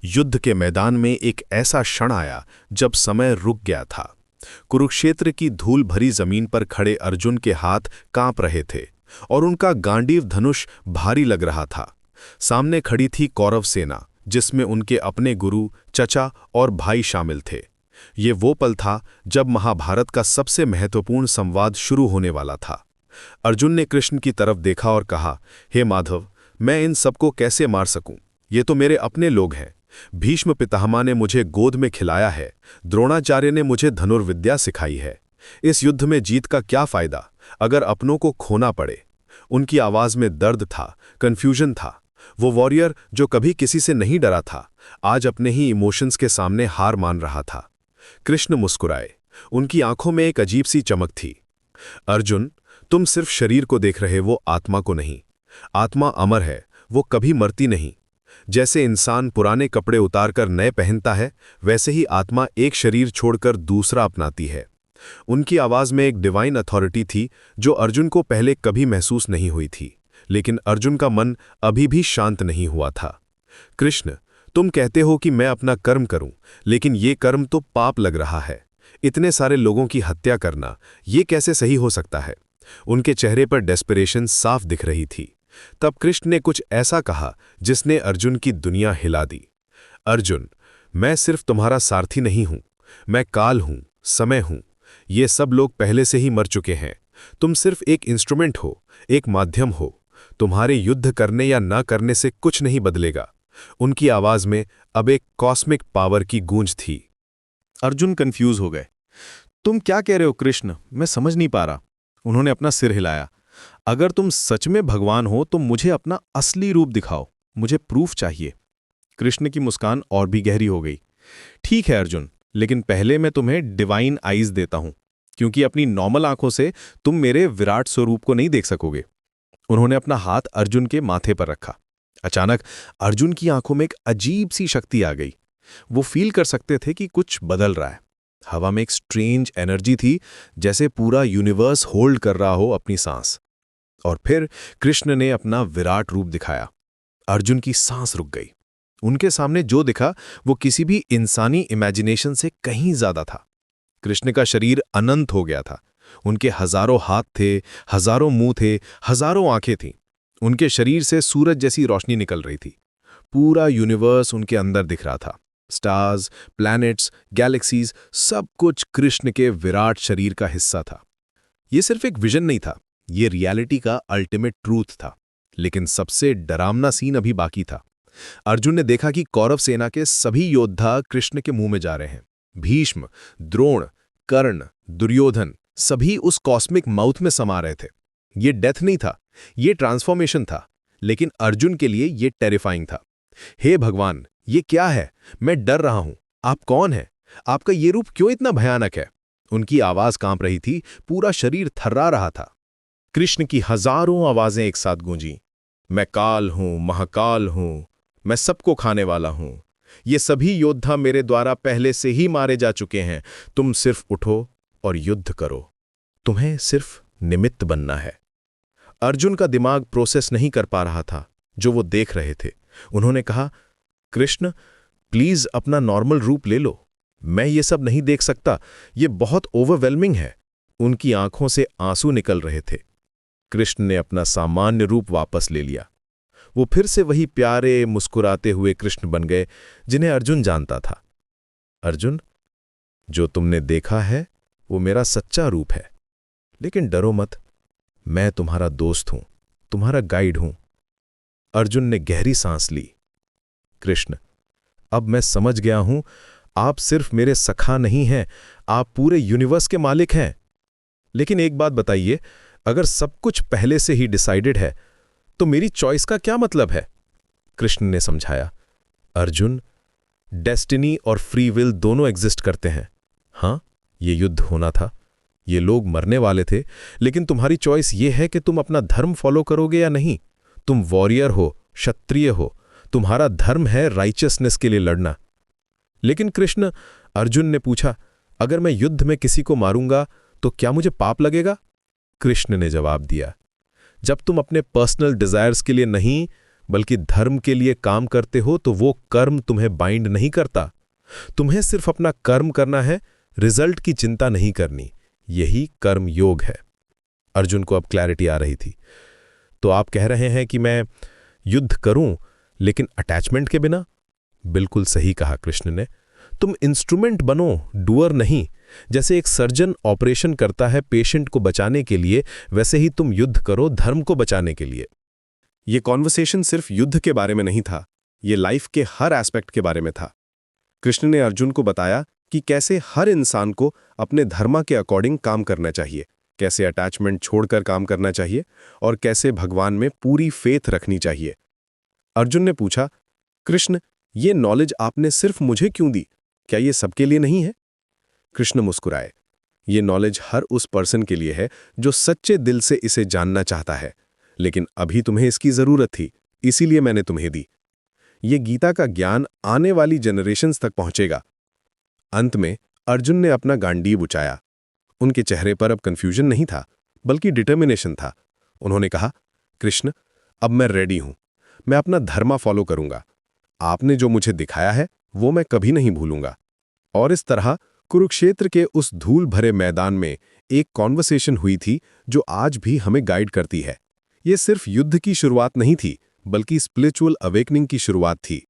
युद्ध के मैदान में एक ऐसा क्षण आया जब समय रुक गया था। कुरुक्षेत्र की धूल भरी जमीन पर खड़े अर्जुन के हाथ कांप रहे थे और उनका गांडीव धनुष भारी लग रहा था। सामने खड़ी थी कौरव सेना, जिसमें उनके अपने गुरु, चचा और भाई शामिल थे। ये वो पल था जब महाभारत का सबसे महत्वपूर्ण संवाद शुरू होने वाला था। अर्जुन ने कृष्ण की तरफ देखा और कहा, हे माधव, मैं इन सबको कैसे मार सकूं? ये तो मेरे अपने लोग हैं। भीष्म पितामह ने मुझे गोद में खिलाया है, द्रोणाचार्य ने मुझे धनुर्विद्या सिखाई है। इस युद्ध में जीत का क्या फायदा अगर अपनों को खोना पड़े? उनकी आवाज में दर्द था, कन्फ्यूजन था। वो वॉरियर जो कभी किसी से नहीं डरा था, आज अपने ही इमोशंस के सामने हार मान रहा था। कृष्ण मुस्कुराए, उनकी आंखों में एक अजीब सी चमक थी। अर्जुन, तुम सिर्फ शरीर को देख रहे, वो आत्मा को नहीं। आत्मा अमर है, वो कभी मरती नहीं। जैसे इंसान पुराने कपड़े उतारकर नए पहनता है, वैसे ही आत्मा एक शरीर छोड़कर दूसरा अपनाती है। उनकी आवाज में एक डिवाइन अथॉरिटी थी जो अर्जुन को पहले कभी महसूस नहीं हुई थी, लेकिन अर्जुन का मन अभी भी शांत नहीं हुआ था। कृष्ण, तुम कहते हो कि मैं अपना कर्म करूं, लेकिन ये कर्म तो पाप लग रहा है। इतने सारे लोगों की हत्या करना, ये कैसे सही हो सकता है? उनके चेहरे पर डेस्परेशन साफ दिख रही थी। तब कृष्ण ने कुछ ऐसा कहा जिसने अर्जुन की दुनिया हिला दी। अर्जुन, मैं सिर्फ तुम्हारा सारथी नहीं हूं, मैं काल हूं, समय हूं। ये सब लोग पहले से ही मर चुके हैं। तुम सिर्फ एक इंस्ट्रूमेंट हो, एक माध्यम हो। तुम्हारे युद्ध करने या न करने से कुछ नहीं बदलेगा। उनकी आवाज में अब एक कॉस्मिक पावर की गूंज थी। अर्जुन कंफ्यूज हो गए। तुम क्या कह रहे हो कृष्ण? मैं समझ नहीं पा रहा। उन्होंने अपना सिर हिलाया। अगर तुम सच में भगवान हो तो मुझे अपना असली रूप दिखाओ, मुझे प्रूफ चाहिए। कृष्ण की मुस्कान और भी गहरी हो गई। ठीक है अर्जुन, लेकिन पहले मैं तुम्हें डिवाइन आईज देता हूं, क्योंकि अपनी नॉर्मल आंखों से तुम मेरे विराट स्वरूप को नहीं देख सकोगे। उन्होंने अपना हाथ अर्जुन के माथे पर रखा। अचानक अर्जुन की आंखों में एक अजीब सी शक्ति आ गई। वो फील कर सकते थे कि कुछ बदल रहा है। हवा में एक स्ट्रेंज एनर्जी थी, जैसे पूरा यूनिवर्स होल्ड कर रहा हो अपनी सांस। और फिर कृष्ण ने अपना विराट रूप दिखाया। अर्जुन की सांस रुक गई। उनके सामने जो दिखा वो किसी भी इंसानी इमेजिनेशन से कहीं ज्यादा था। कृष्ण का शरीर अनंत हो गया था। उनके हजारों हाथ थे, हजारों मुंह थे, हजारों आंखें थीं। उनके शरीर से सूरज जैसी रोशनी निकल रही थी। पूरा यूनिवर्स उनके अंदर दिख रहा था। स्टार्स, प्लैनेट्स, गैलेक्सीज, सब कुछ कृष्ण के विराट शरीर का हिस्सा था। यह सिर्फ एक विजन नहीं था, ये रियलिटी का अल्टीमेट ट्रूथ था। लेकिन सबसे डरावना सीन अभी बाकी था। अर्जुन ने देखा कि कौरव सेना के सभी योद्धा कृष्ण के मुंह में जा रहे हैं। भीष्म, द्रोण, कर्ण, दुर्योधन, सभी उस कॉस्मिक माउथ में समा रहे थे। ये डेथ नहीं था, ये ट्रांसफॉर्मेशन था। लेकिन अर्जुन के लिए ये टेरिफाइंग था। हे भगवान, ये क्या है? मैं डर रहा हूं। आप कौन हैं? आपका ये रूप क्यों इतना भयानक है? उनकी आवाज कांप रही थी, पूरा शरीर थर्रा रहा था। कृष्ण की हजारों आवाजें एक साथ गूंजी। मैं काल हूं, महाकाल हूं, मैं सबको खाने वाला हूं। ये सभी योद्धा मेरे द्वारा पहले से ही मारे जा चुके हैं। तुम सिर्फ उठो और युद्ध करो। तुम्हें सिर्फ निमित्त बनना है। अर्जुन का दिमाग प्रोसेस नहीं कर पा रहा था जो वो देख रहे थे। उन्होंने कहा, कृष्ण, प्लीज अपना नॉर्मल रूप ले लो। मैं ये सब नहीं देख सकता, ये बहुत ओवरवेलमिंग है। उनकी आंखों से आंसू निकल रहे थे। कृष्ण ने अपना सामान्य रूप वापस ले लिया। वो फिर से वही प्यारे, मुस्कुराते हुए कृष्ण बन गए जिन्हें अर्जुन जानता था। अर्जुन, जो तुमने देखा है वो मेरा सच्चा रूप है। लेकिन डरो मत, मैं तुम्हारा दोस्त हूं, तुम्हारा गाइड हूं। अर्जुन ने गहरी सांस ली। कृष्ण, अब मैं समझ गया हूं, आप सिर्फ मेरे सखा नहीं हैं, आप पूरे यूनिवर्स के मालिक हैं। लेकिन एक बात बताइए, अगर सब कुछ पहले से ही डिसाइडेड है तो मेरी चॉइस का क्या मतलब है? कृष्ण ने समझाया, अर्जुन, डेस्टिनी और फ्री विल दोनों एग्जिस्ट करते हैं। हां, ये युद्ध होना था, ये लोग मरने वाले थे, लेकिन तुम्हारी चॉइस ये है कि तुम अपना धर्म फॉलो करोगे या नहीं। तुम वॉरियर हो, क्षत्रिय हो, तुम्हारा धर्म है राइचियसनेस के लिए लड़ना। लेकिन कृष्ण, अर्जुन ने पूछा, अगर मैं युद्ध में किसी को मारूंगा तो क्या मुझे पाप लगेगा? कृष्ण ने जवाब दिया, जब तुम अपने पर्सनल डिजायर्स के लिए नहीं बल्कि धर्म के लिए काम करते हो तो वो कर्म तुम्हें बाइंड नहीं करता। तुम्हें सिर्फ अपना कर्म करना है, रिजल्ट की चिंता नहीं करनी। यही कर्म योग है। अर्जुन को अब क्लैरिटी आ रही थी। तो आप कह रहे हैं कि मैं युद्ध करूं लेकिन अटैचमेंट के बिना? बिल्कुल सही कहा कृष्ण ने। तुम इंस्ट्रूमेंट बनो, डूअर नहीं। जैसे एक सर्जन ऑपरेशन करता है पेशेंट को बचाने के लिए, वैसे ही तुम युद्ध करो धर्म को बचाने के लिए। ये कॉन्वर्सेशन सिर्फ युद्ध के बारे में नहीं था, ये लाइफ के हर एस्पेक्ट के बारे में था। कृष्ण ने अर्जुन को बताया कि कैसे हर इंसान को अपने धर्म के अकॉर्डिंग काम करना चाहिए, कैसे अटैचमेंट छोड़कर काम करना चाहिए और कैसे भगवान में पूरी फेथ रखनी चाहिए। अर्जुन ने पूछा, कृष्ण, ये नॉलेज आपने सिर्फ मुझे क्यों दी? क्या ये सबके लिए नहीं है? कृष्ण मुस्कुराए। ये नॉलेज हर उस पर्सन के लिए है जो सच्चे दिल से इसे जानना चाहता है, लेकिन अभी तुम्हें इसकी जरूरत थी, इसीलिए मैंने तुम्हें दी। ये गीता का ज्ञान आने वाली जनरेशंस तक पहुंचेगा। अंत में अर्जुन ने अपना गांडीव उठाया। उनके चेहरे पर अब कंफ्यूजन नहीं था, बल्कि डिटर्मिनेशन था। उन्होंने कहा, कृष्ण, अब मैं रेडी हूं। मैं अपना धर्म फॉलो करूंगा। आपने जो मुझे दिखाया है वो मैं कभी नहीं भूलूंगा। और इस तरह कुरुक्षेत्र के उस धूल भरे मैदान में एक कॉन्वर्सेशन हुई थी जो आज भी हमें गाइड करती है। ये सिर्फ युद्ध की शुरुआत नहीं थी, बल्कि स्पिरिचुअल अवेकनिंग की शुरुआत थी।